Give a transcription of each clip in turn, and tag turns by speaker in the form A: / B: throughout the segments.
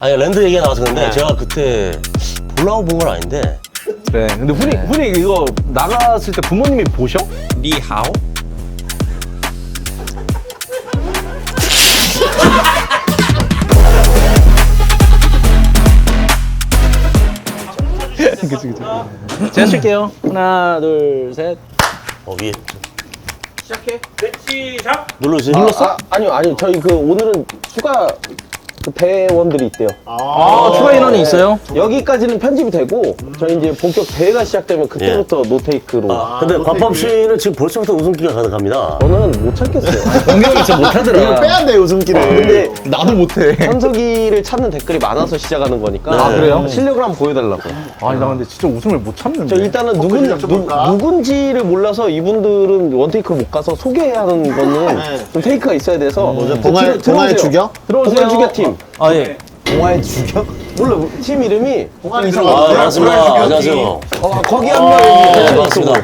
A: 아니 랜드 얘기가 나와서 그런데 제가 그때 보려고 본 건 아닌데
B: 네. 근데 훈이 이거 나갔을 때 부모님이 보셔?
C: 니하오?
B: 그치. 제가 칠게요. 하나, 둘, 셋.
A: 위에
C: 시작해. 네, 시작.
A: 눌러주세요.
B: 눌렀어?
D: 아니요. 저희 그 오늘은 추가 그 대원들이 있대요.
B: 추가 인원이 있어요?
D: 여기까지는 편집이 되고 저희 이제 본격 대회가 시작되면 그때부터 노테이크로.
A: 근데 곽범 씨는 지금 벌써부터 웃음기가 가득합니다.
D: 저는 못 참겠어요.
B: 원경이 진짜 못하더라.
E: 이거 빼야 돼 웃음기를.
D: 근데
B: 나도 못해.
D: 현석이를 찾는 댓글이 많아서 시작하는 거니까.
B: 아, 그래요?
D: 실력을 한번 보여달라고요.
B: 아니, 나 근데 진짜 웃음을 못 참는데.
D: 저 일단은 누군지를 몰라서 이분들은 원테이크를 못 가서 소개해야 하는 거는 좀 테이크가 있어야 돼서.
E: 봉화의 죽여?
D: 들어오세요. 봉화의 죽여 팀.
B: 아, 예.
E: 봉화의 죽여?
D: 몰라, 팀 이름이.
A: 반갑습니다. 안녕하세요.
D: 거기 한 명.
A: 네, 반갑습니다.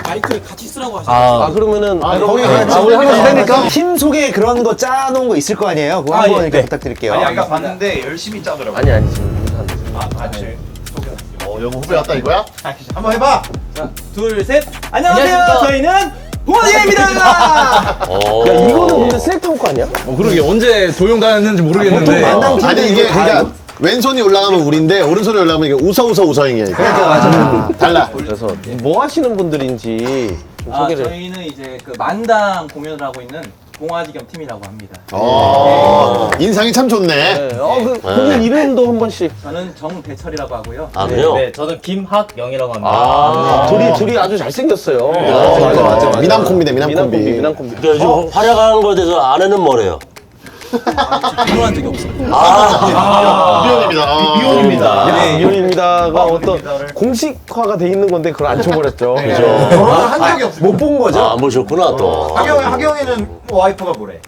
C: 마이크를 같이 쓰라고 하셨어요.
D: 그러면은.
E: 거기
B: 우리 하나씩 되니까?
E: 팀 소개 그런 거 짜놓은 거 있을 거 아니에요? 그거 한번 이렇게 부탁드릴게요.
F: 아까 봤는데 열심히 짜더라고.
D: 아니, 지금 인사한테.
F: 같이.
E: 영어 후배 왔다 이거야?
F: 한번 해봐.
C: 둘, 셋. 안녕하세요. 저희는 봉화제입니다.
D: 야, 이거는 근데 셀카우크 아니야?
B: 그러게, 언제 도용당했는지 모르겠는데.
E: 아니 이게 그러니까 왼손이 올라가면 우리인데 오른손이 올라가면 이게 웃어잉이야. 그러니까 맞아. 달라.
D: 그래서 뭐 하시는 분들인지 좀 소개를.
C: 저희는 이제 그 만당 공연을 하고 있는 봉화지경 팀이라고 합니다.
E: 인상이 참 좋네.
D: 네. 그 공연 이름도 한 번씩.
C: 저는 정대철이라고 하고요.
A: 아 그래요?
G: 네, 저는 김학영이라고 합니다.
D: 둘이 아주 잘생겼어요.
E: 맞아. 미남콤비네 미남콤비.
D: 미남콤비.
A: 그러니까 요즘 활약하는 거에 대해서 아내는 뭐래요?
C: 비교한 적이 없어요.
E: 미혼입니다.
D: 미혼입니다. 미혼입니다가 어떤 공식화가 돼 있는 건데 그걸 안 쳐버렸죠.
F: 결혼을 한 적이 없어.
E: 못 본 거죠?
A: 안 보셨구나 또.
F: 하경이는 와이프가 뭐래?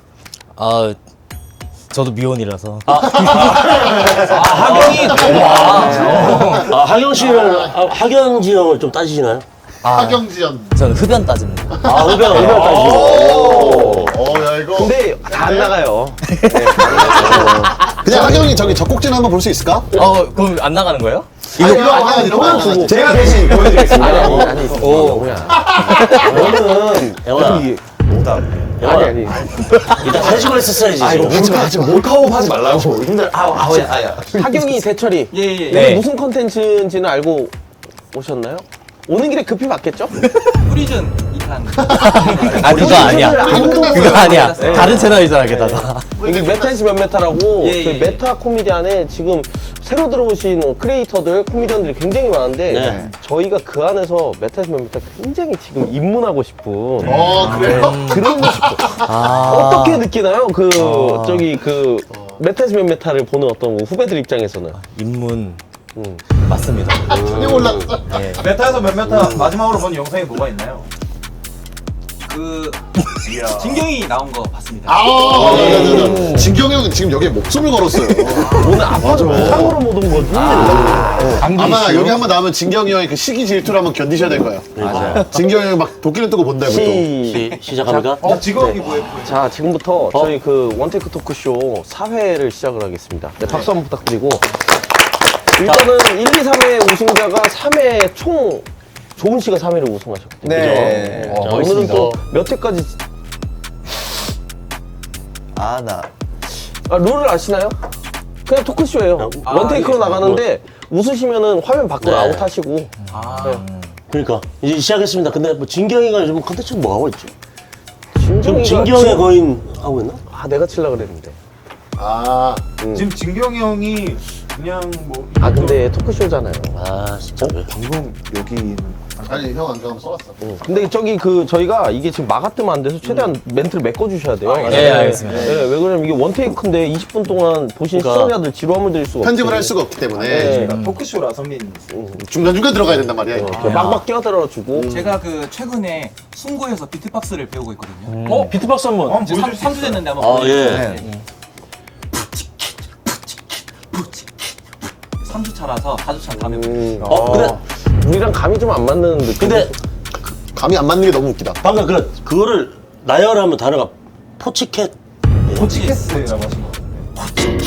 G: 아, 저도 미혼이라서.
A: 하경이 하경 씨는 하경지 형을 좀 따지시나요?
E: 하경지연.
G: 저는 흡연 따집니다.
A: 흡연 따지시고.
E: 야 이거.
D: 근데 다 안 나가요.
E: 그냥 하경이 저기 젖꼭지는 한번 볼 수 있을까?
G: 그럼 안 나가는 거예요?
E: 이거 아니라 제가 대신 보여드리겠습니다.
D: 아니. 너는
A: 영아.
D: 아니.
A: 일단 회식을 했었어야지.
D: 하지 몰카업 하지 말라고. 힘들. 하경이 대철이.
C: 예.
D: 이게 무슨 컨텐츠인지는 알고 오셨나요? 오는 길에 급히 봤겠죠?
C: 프리즌 2탄.
G: 아, 그거 아니야. 그거 아니야. 다른 채널이잖아, 게다가.
D: 여기 메타에서 몇 메타라고
C: 예.
D: 그 메타 코미디안에 지금 새로 들어오신 크리에이터들, 코미디언들이 굉장히 많은데
A: 네.
D: 저희가 그 안에서 메타에서 몇 메타 굉장히 지금 입문하고 싶은
E: 그래요?
D: 그러고 싶어. 어떻게 느끼나요? 저기 메타에서 몇 메타를 보는 어떤 후배들 입장에서는.
G: 입문. 맞습니다.
E: 그냥 올랐어.
F: 메타에서 몇 메타 마지막으로 본 영상이 뭐가 있나요?
C: 그 진경이 나온 거 봤습니다.
E: 진경이 형은 지금 여기에 목숨을 걸었어요.
D: 오늘 아파서 상으로 못 온 거지.
E: 아마 여기 한번 나오면 진경이 형의 그 시기 질투를 한번 견디셔야 될 거예요. 맞아요. 진경이 형이 막 도끼를 뜨고 본다고 또.
A: 시작합니까?
F: 직업이 뭐예요?
D: 자, 지금부터 저희 그 원테이크 토크쇼 4회를 시작을 하겠습니다. 네, 박수 한번 부탁드리고. 일단은 1, 2, 3회 우승자가 3회 총 조은 씨가 3회를 우승하셨거든요.
E: 네.
D: 그죠? 오늘은 또 몇 회까지 룰을 아시나요? 그냥 토크쇼예요. 원테이크로 나가는데 웃으시면은 화면 밖으로
A: 네.
D: 아웃하시고.
A: 그러니까 이제 시작했습니다. 근데 뭐 진경이가 요즘 컨텐츠 뭐 하고 있죠? 지금
D: 진경이가
A: 진경의 거인 하고 있나?
D: 내가 칠라 그랬는데.
F: 지금 진경이 형이 그냥 뭐.
D: 근데 토크쇼잖아요.
A: 진짜.
E: 방금 여기 아니 형 안 가면 써놨어.
D: 근데 저희가 이게 지금 마가 뜨면 안 돼서 최대한 멘트를 메꿔주셔야 돼요.
G: 네, 알겠습니다.
D: 네, 왜 그러냐면 이게 원테이크인데 20분 동안 보신 시청자들 지루함을 드릴 수가 없어요.
E: 편집을 할 수가 없기 때문에
F: 토크쇼라 선배님.
E: 중간중간 들어가야 된단 말이야. 이거.
D: 막막 끼어들어주고.
C: 제가 그 최근에 승구에서 비트박스를 배우고 있거든요.
B: 비트박스 한 번.
C: 이제 3주 됐는데 한번
A: 예.
C: 3주 차라서 4주 차 가면
A: 근데
D: 우리랑 감이 좀 안 맞는 느낌.
A: 근데
E: 감이 안 맞는 게 너무 웃기다.
A: 방금 그거를 나열하면 단어가 포치캣.
F: 포치캐스라고 하신 거 같은데.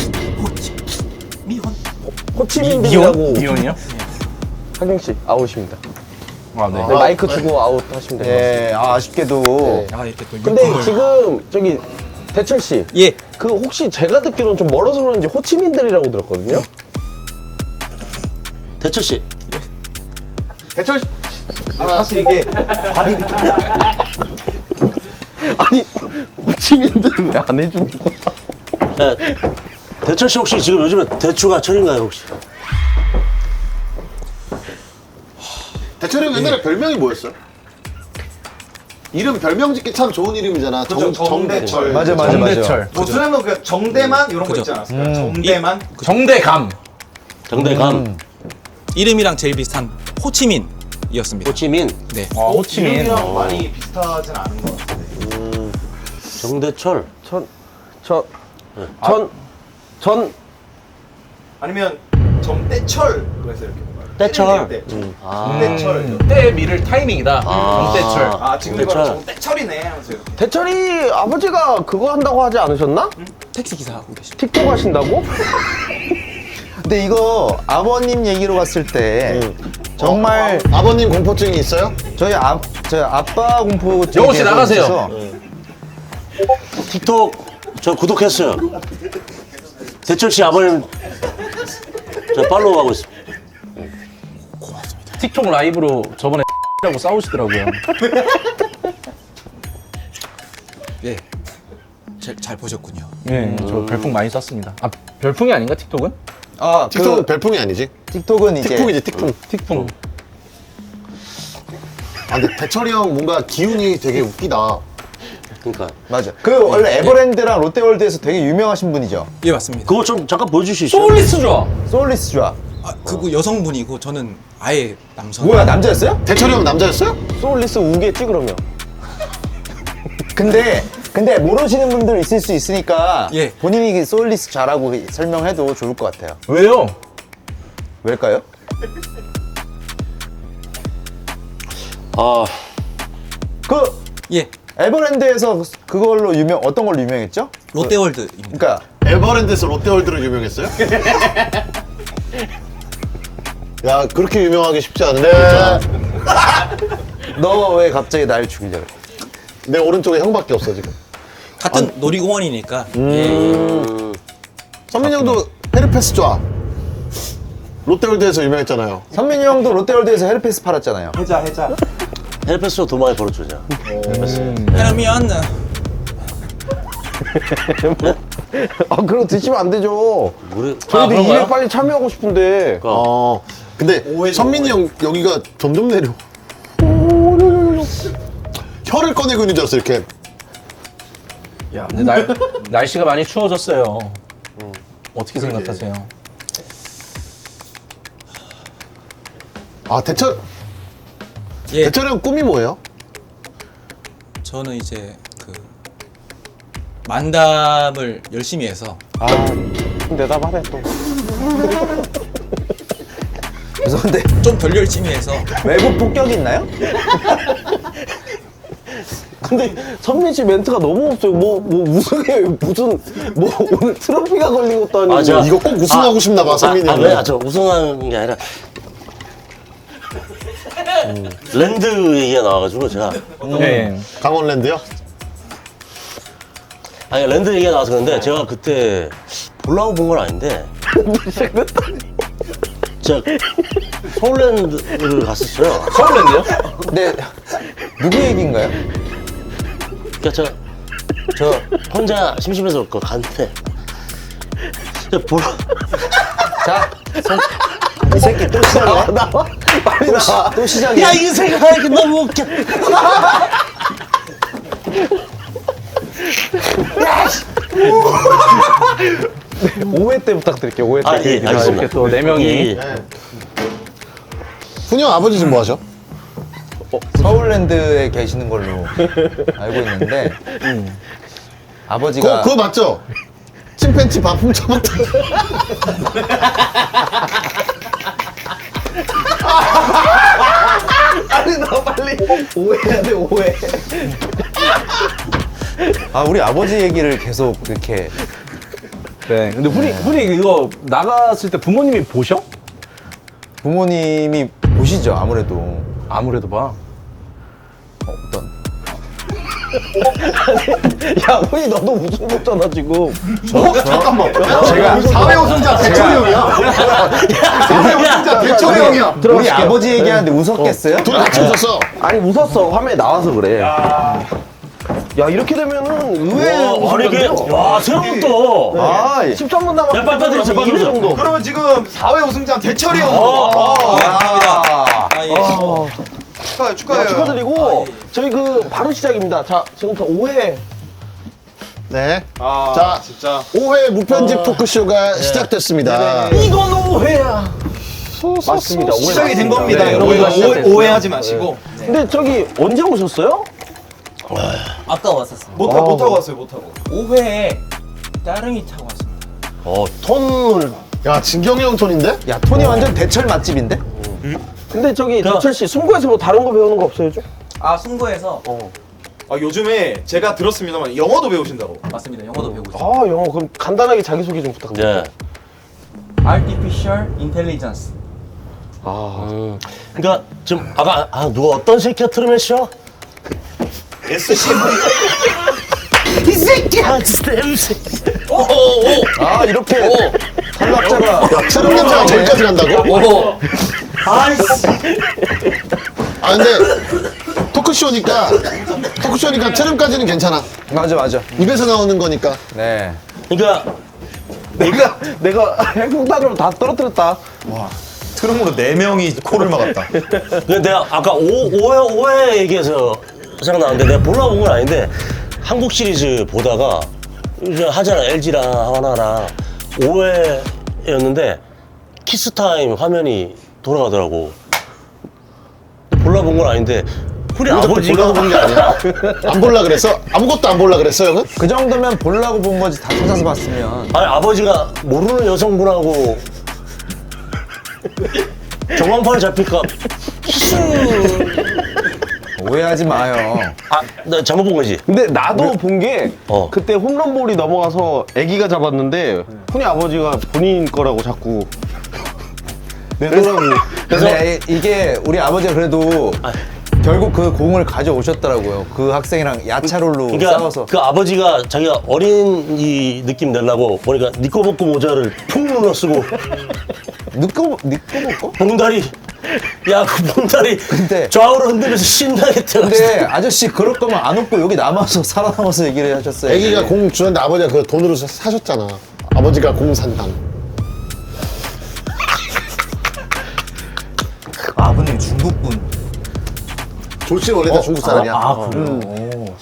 D: 호치민들이라고.
B: 이온이요?
D: 하경 씨 아웃입니다.
B: 아, 네.
D: 네, 마이크 주고 아웃 하시면 돼요.
G: 예, 아쉽게도.
C: 아 이렇게 또
D: 근데 지금 저기 대철 씨,
C: 예.
D: 그 혹시 제가 듣기로는 좀 멀어서 그런지 호치민들이라고 들었거든요.
A: 대철 씨.
E: 대철
F: 사실 이게
D: 아니 호치민들은 왜 안 해주는 거야?
A: 예. 대철 씨 혹시 지금 요즘에 대추가 철인가요 혹시?
E: 대철이 형 옛날에 별명이 뭐였어요? 이름 별명 짓기 참 좋은 이름이잖아. 정대철.
G: 맞아.
B: 정대철.
F: 뭐 수능은 그 정대만 이런 거 있지 않았을까요? 정대만.
B: 정대감.
A: 정대감.
H: 이름이랑 제일 비슷한 호치민이었습니다.
A: 호치민.
H: 네.
B: 호치민.
F: 이름이랑 많이 비슷하진 않은 것 같은데.
A: 정대철.
D: 전
F: 아니면 정대철 그래서 이렇게 뭔가
A: 떼철.
F: 때.
A: 아.
F: 정대철.
B: 때 미를 타이밍이다.
A: 아.
B: 정대철.
F: 아 지금
A: 정대철.
F: 이거는 정대철이네 하면서 이렇게.
D: 대철이 아버지가 그거 한다고 하지 않으셨나?
H: 택시 기사 하고 계십니다.
D: 틱톡 하신다고?
G: 근데 이거 아버님 얘기로 봤을 때 정말
E: 아버님 공포증이 있어요?
G: 저희 아빠 공포증이
B: 영호 씨
G: 계속
B: 나가세요.
G: 있어서
A: 틱톡 저 구독했어요. 대철 씨 아버님 저 팔로우하고 있습니다.
B: 틱톡 라이브로 저번에 라고 싸우시더라고요.
H: 예. 잘 보셨군요.
B: 네, 저 별풍 많이 썼습니다. 아, 별풍이 아닌가 틱톡은?
E: 틱톡은 별풍이 아니지?
G: 틱톡은 이제
E: 틱톡이지 틱톡.
B: 틱톡.
E: 아 근데 대철이 형 뭔가 기운이 되게 웃기다.
A: 그러니까
G: 맞아. 그 원래 에버랜드랑 롯데월드에서 되게 유명하신 분이죠.
H: 예 맞습니다.
A: 그거 좀 잠깐 보여줄 수 있어요?
B: 소울리스 좋아.
G: 소울리스 좋아.
H: 아, 그거 여성분이고 저는 아예 남성.
G: 뭐야 남자였어요?
E: 대철이 형 남자였어요?
D: 소울리스 우겠지 그러면.
G: 근데 모르시는 분들 있을 수 있으니까
H: 예.
G: 본인이 소울리스 잘하고 설명해도 좋을 것 같아요.
B: 왜요?
G: 왜일까요?
A: 아
G: 그
H: 예.
G: 에버랜드에서 그걸로 어떤 걸로 유명했죠?
H: 롯데월드입니다.
G: 그러니까
E: 에버랜드에서 롯데월드로 유명했어요? 야 그렇게 유명하기 쉽지 않은데.
G: 너 왜 갑자기 날 죽이려고 그래?
E: 내 오른쪽에 형밖에 없어 지금.
H: 같은 놀이공원이니까. 예.
E: 선민이 형도 헤르페스 좋아. 롯데월드에서 유명했잖아요.
G: 선민이 형도 롯데월드에서 헬패스 팔았잖아요.
F: 해자.
A: 헬페스로 돈 많이 벌어주자.
H: 그러면
D: 아 그럼 드시면 안 되죠.
A: 우리
D: 저희도
B: 그런가요?
D: 일에 빨리 참여하고 싶은데.
E: 근데 선민이 형 여기가 점점 내려. 혀를 꺼내고 있는 줄 알았어 이렇게.
B: 야, 근데 날씨가 많이 추워졌어요. 어떻게 생각하세요?
E: 아 대철
H: 예.
E: 대철이 형 꿈이 뭐예요?
H: 저는 이제 그 만담을 열심히 해서
D: 대답하래 또.
G: 죄송한데
H: 좀 덜 열심히 해서
G: 외국 폭격 있나요?
D: 근데 선민 씨 멘트가 너무 없어요. 뭐 우승해 무슨 뭐 오늘 트로피가 걸린 것도 아니고.
A: 제가-
E: 이거 꼭 우승하고 싶나 봐 선민이 형.
A: 왜? 저 우승하는 게 아니라 랜드 얘기가 나와가지고 제가
B: 네.
E: 강원랜드요?
A: 아니 랜드 얘기가 나와서 그런데 제가 그때 보려고 본 건 아닌데 제가 서울랜드를 갔었어요.
B: 서울랜드요?
G: 네 누구 얘기인가요?
A: 그러니까 저 혼자 심심해서 그거 갔는데 제가 보러
G: 자, 이 새끼 또 시작이야?
D: 나와? 빨리 나와.
G: 또 시작이야?
A: 야 이거 생각하니까 너무 웃겨.
D: 오회 때 부탁드릴게요. 5회 때.
A: 아, 예, 알겠습니다.
B: 이렇게 또 네 명이.
A: 예.
E: 훈이 형 아버지 지금 뭐 하셔?
G: 서울랜드에 계시는 걸로 알고 있는데 아버지가
E: 그거 맞죠? 침팬치 밥 훔쳐먹다.
D: 아니 나 빨리 5회 해야 돼 5회.
G: 우리 아버지 얘기를 계속 이렇게
B: 네. 근데 훈이 이거 나갔을 때 부모님이 보셔?
G: 부모님이 보시죠, 아무래도.
B: 아무래도 봐.
G: 어떤.
D: 야, 훈이 너도 우승 했잖아, 지금.
E: 잠깐만. 제가 사회 우승자 대철이 형이야. 사회 우승자 대철이 형이야.
G: 우리 아버지 얘기하는데 웃었겠어요?
E: 둘이 같이 웃었어.
D: 아니, 웃었어. 화면에 나와서 그래. 야, 이렇게 되면은 의외의
A: 아니 이게 와 생각보다.
G: 아,
D: 13분 남았어.
A: 야, 빨리 제발
D: 2회 정도.
F: 그러면 지금 4회 우승자 대철이 형.
H: 감사합니다. 아, 예.
F: 축하해요.
D: 축하드리고 저희 바로 시작입니다. 자, 지금부터 5회.
E: 네.
F: 아,
E: 자,
F: 진짜.
E: 5회 무편집 토크쇼가 시작됐습니다.
D: 이건 5회야. 맞습니다. 5회
F: 시작이 된
D: 맞습니다.
F: 겁니다.
D: 네,
F: 여러분
D: 오해가 시작됐습니다.
F: 오해하지 마시고.
D: 근데 저기 언제 오셨어요?
C: 아까 왔었습니다.
F: 못 타고 왔어요. 못 타고.
C: 5회에 따릉이 타고 왔습니다.
A: 톤을
E: 야, 진경이 형 톤인데?
G: 야, 톤이 완전 대철 맛집인데?
D: 근데 저기 대철 씨 승부에서 뭐 다른 거 배우는 거 없어요, 좀?
C: 아 승부에서
F: 아, 요즘에 제가 들었습니다만 영어도 배우신다고.
C: 맞습니다. 영어도 배우고 있습니다.
D: 아, 영어 그럼 간단하게 자기 소개 좀 부탁드립니다.
A: 네.
C: Artificial Intelligence.
A: 그러니까 좀 아까 누가 어떤 새끼가 트름했어?
F: SC.
A: 이 새끼야 진짜 이 새끼.
G: 아, 이렇게 탈락자가.
E: 야, 트름 냄새가 저기까지 간다고?
A: 아이씨.
E: 아, 근데 토크쇼니까 트름까지는 괜찮아.
G: 맞아.
E: 입에서 나오는 거니까.
G: 네.
A: 그러니까
D: 내가 핵폭탄으로 다 떨어뜨렸다.
G: 트름으로 4명이 코를 막았다.
A: 근데 내가 아까 5회 얘기해서 생각나는데 내가 보려고 본 건 아닌데 한국 시리즈 보다가 이제 하잖아 LG랑 하나랑 5회였는데 키스타임 화면이 돌아가더라고. 보려고 본 건 아닌데 우리
E: 보려고
A: 아버지가
E: 본 게 아니야. 안 볼라 그랬어? 아무것도 안 볼라 그랬어, 형은?
G: 그 정도면 보려고 본 거지, 다 찾아서 봤으면.
A: 아니 아버지가 모르는 여성분하고 정황판에 잡힐까
G: 오해하지 마요.
A: 나 잘못 본 거지.
D: 근데 나도 본 게
A: 어.
D: 그때 홈런볼이 넘어가서 애기가 잡았는데 훈이 아버지가 본인 거라고 자꾸 내더라고.
G: 근데 이게 우리 아버지가 그래도 결국 그 공을 가져오셨더라고요. 그 학생이랑 야차롤로
A: 그러니까
G: 싸워서.
A: 그 아버지가 자기가 어린 이 느낌 내려고 보니까 니꺼벗고 모자를 푹 눌러 쓰고
G: 늦고
A: 봉다리 야 그 봉다리
G: 근데-
A: 좌우로 흔들면서 신나게
G: 근데
A: 뛰어갔어.
G: 아저씨 그럴 거면 안 웃고 여기 남아서 살아남아서 얘기를 하셨어요.
E: 애기가 공 주는데 아버지가 그 돈으로 사셨잖아. 아버지가 공 산당.
G: 아버님 중국분.
E: 조씨 원래 다 중국 사람이야.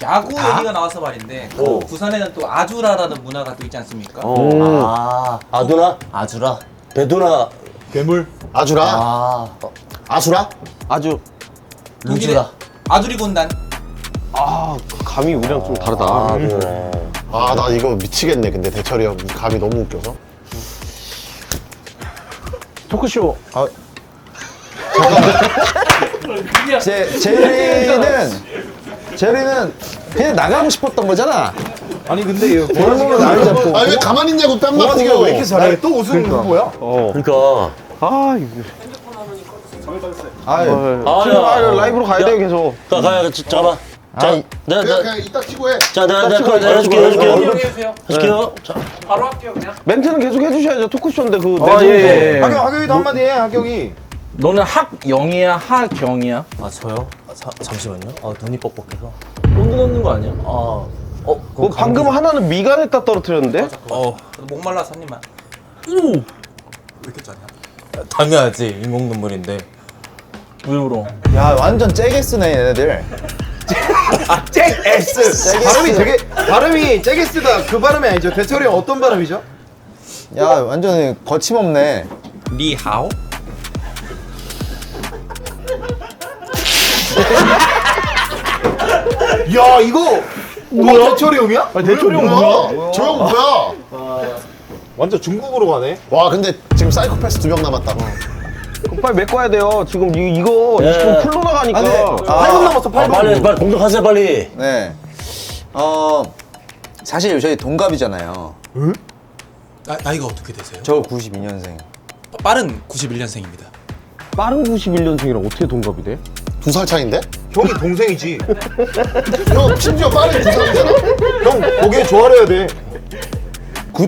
C: 야구 얘기가 나와서 말인데 부산에는 또 아주라라는 문화가 또 있지 않습니까?
A: 아두나
G: 아주라.
A: 배두나
E: 아주라? 아수라?
D: 아주
C: 루즈라. 아주리 군단.
D: 감이 우리랑 좀 다르다.
E: 아, 나 이거 미치겠네. 근데 대철이 형 감이 너무 웃겨서.
D: 토크쇼
G: 제리는 그냥 나가고 싶었던 거잖아.
F: 아니 근데 이거
G: 볼로 나를 잡고.
E: 아, 왜 가만히 있냐고 뺨 맞고.
F: 왜 이렇게 잘해? 또 우승 후보야?
A: 그러니까
D: 라이브로 가야 돼요 계속.
A: 가야 잠깐만. 자 내가
E: 그냥 이따 치고 해.
A: 내가 해줄게요. 자,
D: 멘트는 계속 해주셔야죠. 토크쇼인데 그
B: 예.
F: 하경이도 한마디 해. 하경이.
B: 너는 학영이야 하경이야?
G: 아 저요? 잠시만요. 아 눈이 뻑뻑해서.
B: 돈 넣는 거 아니야?
D: 뭐 방금 하나는 미간에다 떨어뜨렸는데?
C: 목말라서 한 입만.
G: 당연하지 인공 눈물인데.
B: 왜 울어?
G: 야 완전 째게 쓰네 얘네들.
F: S. 발음이 째게 쓰다 그 발음이 아니죠. 대철이 형 어떤 발음이죠?
G: 야 완전 거침없네.
H: 니하오?
F: 야 이거 뭐야? 대철이 형이야?
E: 대철이 형 뭐야? 저 형 뭐야?
F: 완전 중국으로 가네.
E: 와, 근데 지금 사이코패스 2명 남았다.
D: 그럼 빨리 메꿔야 돼요. 지금 이거
A: 예.
D: 지금 풀로 나가니까.
F: 8분 남았어. 8분.
A: 빨리 공격하세요 빨리.
G: 네. 사실 저희 동갑이잖아요.
H: 나이가 어떻게 되세요?
G: 저 92년생.
H: 빠른 91년생입니다.
D: 빠른 91년생이랑 어떻게 동갑이 돼?
E: 2살 차인데?
F: 형이 동생이지.
E: 형 심지어 빠른 2살이잖아.
F: 형 거기에 조아려야 돼.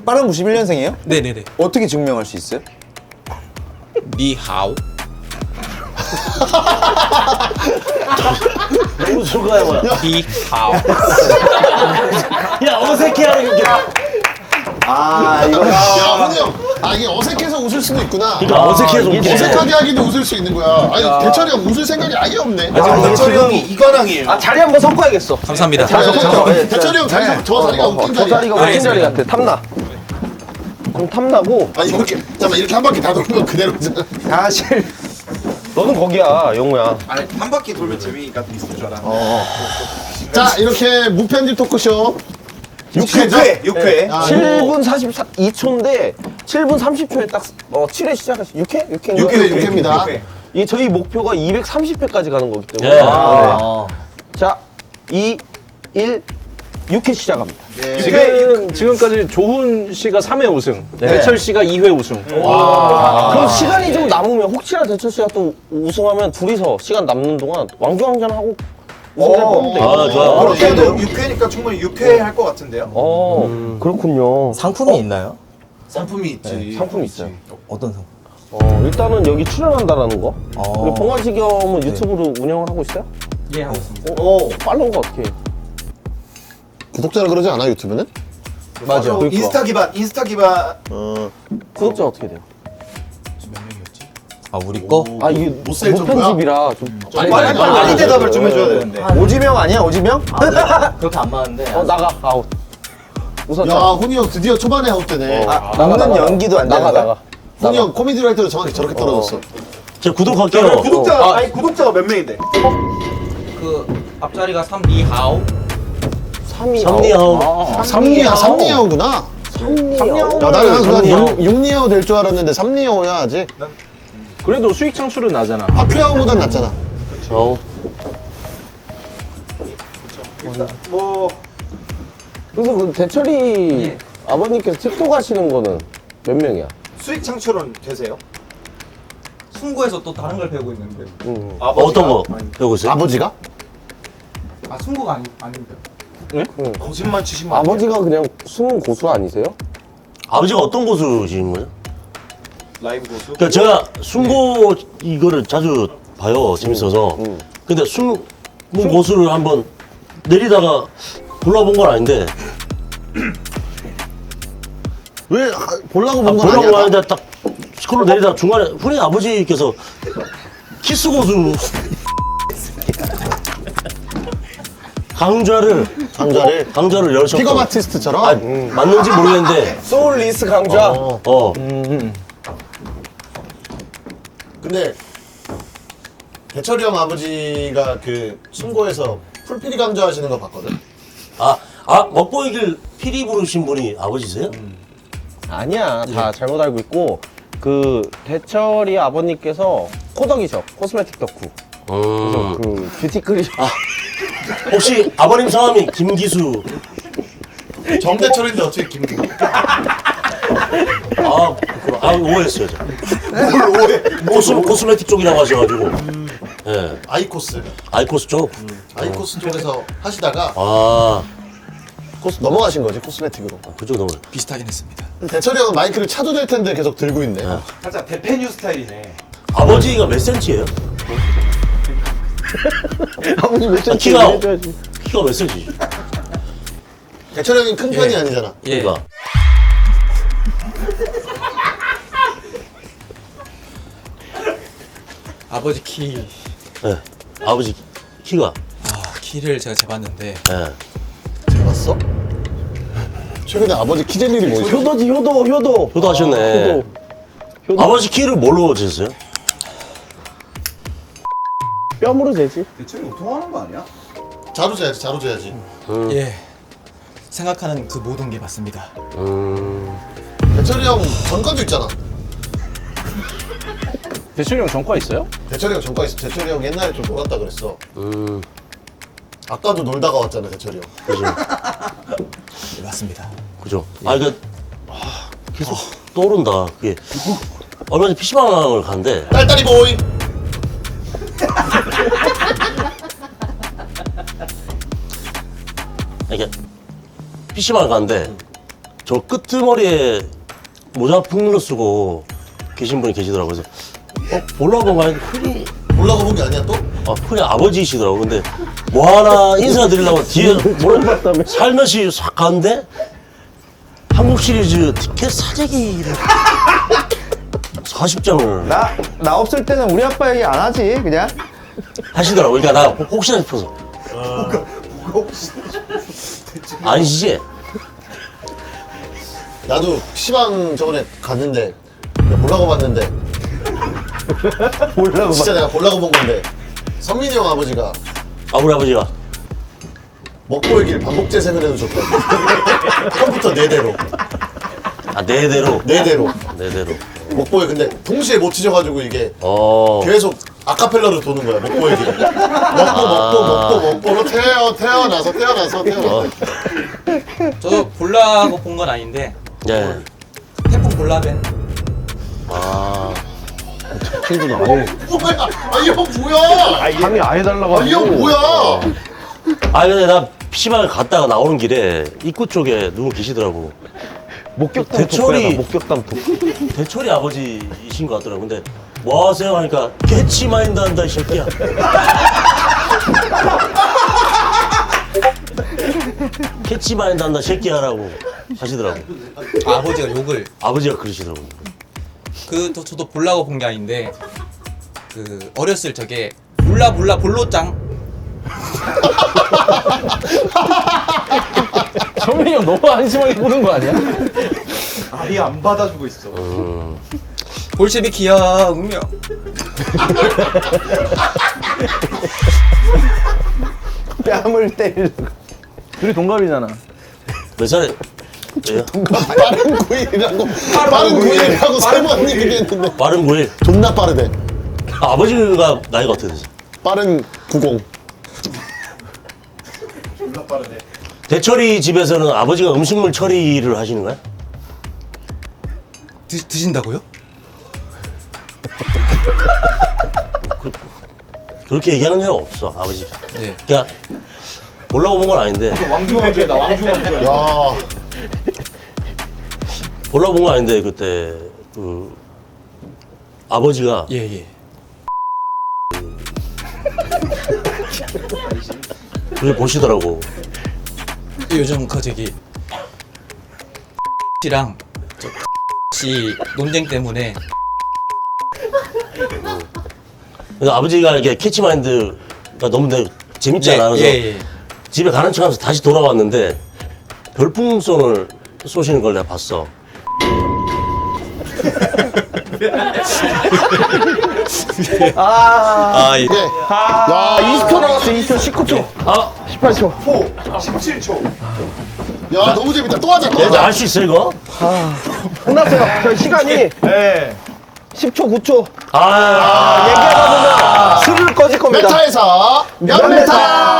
G: 빠른 91년생이에요?
H: 네네네.
G: 어떻게 증명할 수 있어요?
H: 니하오.
A: 너무 수가야 뭐야.
H: 니하오.
A: 야 어색해하는 게.
G: 아 이거
E: 야, 훈이 형. 아, 이게 어색해서 웃을 수도 있구나.
A: 그러니까 어색해서 웃기네.
E: 어색하게 하기도 웃을 수 있는 거야. 아니, 대철이 형 웃을 생각이 아예 없네.
F: 대철이 형이 이관왕이에요.
D: 아 자리 한번 섞어야겠어.
H: 감사합니다.
E: 대철이 형 자리, 저 자리가 웃긴
D: 저
E: 자리야.
D: 자리가 웃긴 자리 같아. 탐나. 좀 탐나고.
E: 아니, 이렇게, 잠깐만, 이렇게 한 바퀴 다 돌면 그대로잖아.
G: 사실
D: 너는 거기야, 영우야.
F: 아니 한 바퀴 돌면 재미가 있을 줄 알아.
E: 자, 이렇게 무편집 토크쇼 6회죠?
F: 6회.
E: 아,
D: 7분 42초인데 7분 30초에 딱 7회 시작하시 6회?
E: 6회입니다.
D: 이 저희 목표가 230회까지 가는 거기 때문에.
A: 예.
D: 자, 2, 1, 6회 시작합니다.
B: 지금까지 조훈 씨가 3회 우승, 대철 씨가 2회 우승.
D: 그럼 시간이 좀 남으면 혹시나 대철 씨가 또 우승하면 둘이서 시간 남는 동안 왕중왕전 하고 우승을 뽑으면 되겠다.
A: 아 좋아.
F: 그렇게도 6회니까 충분히 6회 할 것 같은데요.
D: 그렇군요.
G: 상품이 있나요?
F: 상품이 있지.
D: 상품 있어요.
G: 어떤 상품?
D: 일단은 여기 출연한다라는 거. 우리 봉화지 겸은 유튜브로 운영을 하고 있어요?
C: 예 하고 있습니다.
D: 팔로우가 어떻게 해요?
E: 구독자라 그러지 않아, 유튜브는?
F: 맞아. 인스타 기반.
D: 구독자 어떻게 돼요?
G: 아 우리 거?
D: 아 이게
E: 못쓸 정도야?
D: 무편집이라 좀
F: 빨리 대답을 좀 해줘야 되는데.
G: 오지명 아니야 오지명?
C: 그렇게 안 맞는데.
D: 나가 아웃. 우선
E: 야, 훈이 형 드디어 초반에 아웃되네.
G: 남는 연기도 안 되는 거야?
E: 훈이 형 코미디 라이터로 정확히 저렇게 떨어졌어.
A: 자 구독할게요.
F: 구독자가 몇 명인데?
C: 그 앞자리가 3 니하오.
A: 3니하오.
E: 삼리야구나. 야, 나는 그냥 6리야오 될 줄 알았는데 3리야오야, 아직.
B: 그래도 수익 창출은 나잖아.
E: 파피아오보단 낫잖아.
D: 그래서 그 대철이 아버님께서 틱톡 하시는 거는 몇 명이야?
F: 수익 창출은 되세요?
C: 승구에서 또 다른 걸 배우고 있는데.
A: 어떤 거 배우고 있어요?
E: 아버지가?
C: 아 승구가 아닙니다.
F: 거짓말 치시면 안 돼요.
D: 아버지가 그냥 숨은 고수 아니세요?
A: 아버지가 어떤 고수신 거예요?
F: 라이브 고수.
A: 그러니까 제가 숨고 이거를 자주 봐요. 재밌어서. 근데 숨 고수를 한번 내리다가 골라본 건 아닌데.
E: 왜 보려고 본 건
A: 보려고
E: 아니야?
A: 하는데 딱 스크롤 내리다가 중간에 훈이 아버지께서 키스 고수 강좌를 열셨고.
E: 픽업 아티스트처럼?
A: 아, 맞는지 모르겠는데.
D: 소울 리스 강좌.
E: 근데 대철이 형 아버지가 그 순고에서 풀피리 강좌 하시는 거 봤거든?
A: 먹보이길 피리 부르신 분이 아버지세요?
D: 아니야, 다 잘못 알고 있고 그 대철이 아버님께서 코덕이셔, 코스메틱 덕후. 그래서 그 뷰티 클리셔.
A: 혹시 아버님 성함이 김기수?
E: 정대철인데 어떻게 김기?
A: 오해했어요. 저.
E: 뭘 오해?
A: 코스메틱 쪽이라고 하셔가지고. 예.
E: 아이코스.
A: 아이코스 쪽?
E: 아이코스 쪽에서 하시다가
A: 코스
E: 넘어가신 거지, 코스메틱으로.
A: 그쪽 넘어요.
H: 비슷하긴 했습니다.
E: 대철이 형은 마이크를 차도 될 텐데 계속 들고 있네.
F: 살짝 대패뉴 스타일이네.
A: 아버지가 몇 센치예요?
D: 아버지 몇 cm
A: 키가
D: 해줘야지.
A: 키가 몇 센치?
E: 대철이 형이 큰 편이 아니잖아.
H: 예.
A: 그러니까.
H: 아버지 키.
A: 예. 아버지 키가.
H: 키를 제가 재봤는데
A: 예.
E: 봤어? 최근에 아버지 키잴 일이 뭐 있어?
D: 효도지, 효도.
A: 효도하셨네.
D: 효도.
A: 아버지 키를 뭘로 재셨어요?
D: 뺨으로 재지.
F: 대철이 우통하는 거 아니야?
E: 자로 재야지.
H: 예. 생각하는 그 모든 게 맞습니다.
E: 대철이 형 전과도 있잖아.
B: 대철이 형 전과 있어요?
E: 대철이 형 전과 있어. 대철이 형 옛날에 좀 놀았다 그랬어. 아까도 놀다가 왔잖아, 대철이 형.
A: 그죠.
H: 예, 맞습니다.
A: 그죠. 계속 떠오른다. 그게 얼마 전에 PC방을 갔는데
E: 딸딸이 보이.
A: 이게 PC방을 갔는데 저 끄트머리에 모자 풍물로 쓰고 계신 분이 계시더라고요. 그래서 보려고 본 거 아닌데 흔히
E: 올라가 본 게 아니야 또?
A: 흔히 아버지시더라고. 근데 뭐 하나 인사드리려고 뒤에 뭐라 살며시 싹 갔는데 한국 시리즈 티켓 사재기를 40장을
G: 나 없을 때는 우리 아빠 얘기 안 하지 그냥.
A: 하시더라고. 그러니까 나 혹시나 싶어서. 아니시지?
E: 나도 PC방 저번에 갔는데 보려고 봤는데 진짜 내가 보려고 본 건데 선민이 형 아버지가
A: 우리 아버지가
E: 먹고 얘기를 반복 재생을 해주셨거든. 컴퓨터 4대로.
A: 네 대로.
E: 4대로.
A: 네 대로.
E: 먹보에 근데 동시에 못 치셔가지고 이게
A: 어.
E: 계속 아카펠라로 도는 거야. 먹보 얘기. 먹보로 태어나서.
C: 저도 보려고 본 건 아닌데
A: 네.
C: 태풍 볼라벤
A: 아.
E: 뭐야? 이 형 뭐야?
B: 감이 아예 달라가지고.
E: 이 형 뭐야?
A: 근데 나 PC방을 갔다가 나오는 길에 입구 쪽에 누구 계시더라고.
D: 목격담
A: 대철이-
D: 토크야, 목격담 토크.
A: 대철이 아버지이신 것 같더라고. 근데 뭐 하세요? 하니까 캐치마인드 한다 이 새끼야. 캐치마인드 한다 새끼야라고 하시더라고.
C: 아버지가 욕을
A: 아버지가 그러시더라고.
C: 저도 보려고 본 게 아닌데 그 어렸을 적에 몰라 볼로짱
B: 정민이 형 너무 안심하게 보는 거 아니야?
F: 아예 안 받아주고 있어.
C: 볼셰비키야 운명
G: 뺨을 때리려고.
B: 둘이 동갑이잖아.
A: 몇 살에? 예요?
E: 빠른 9일이라고 3번 얘기했는데
A: 빠른 9일.
E: 존나 빠르대.
A: 아버지가 나이가 어떻게 되세요?
E: 빠른 90.
F: 존나 빠르네.
A: 대철이 집에서는 아버지가 음식물 처리를 하시는 거야?
C: 드신다고요?
A: 그렇게 얘기하는 애가 없어, 아버지.
C: 네.
A: 그냥 보려고 본 건 아닌데
F: 왕중왕제다 왕중왕제.
E: 야,
A: 보려고 본 건 아닌데 그때 그 아버지가
C: 예예
A: 그걸 보시더라고.
C: 요즘 씨랑 씨 논쟁 때문에
A: 그래서 아버지가 이렇게 캐치마인드가 너무 재밌지 않아. 그래서
C: 예.
A: 집에 가는 척하면서 다시 돌아왔는데 별풍선을 쏘시는 걸 내가 봤어.
C: 예.
E: 이게 야,
G: 20초 남았어, 20초, 19초. 18초.
E: 17초. 야, 너무 재밌다. 또 하자.
A: 내가 할 수 있어 이거?
G: 끝났어요. 저 시간이
F: 네.
G: 10초, 9초.
A: 아,
G: 얘기하다 보면 술을 꺼질 겁니다.
E: 메타에서 연메타.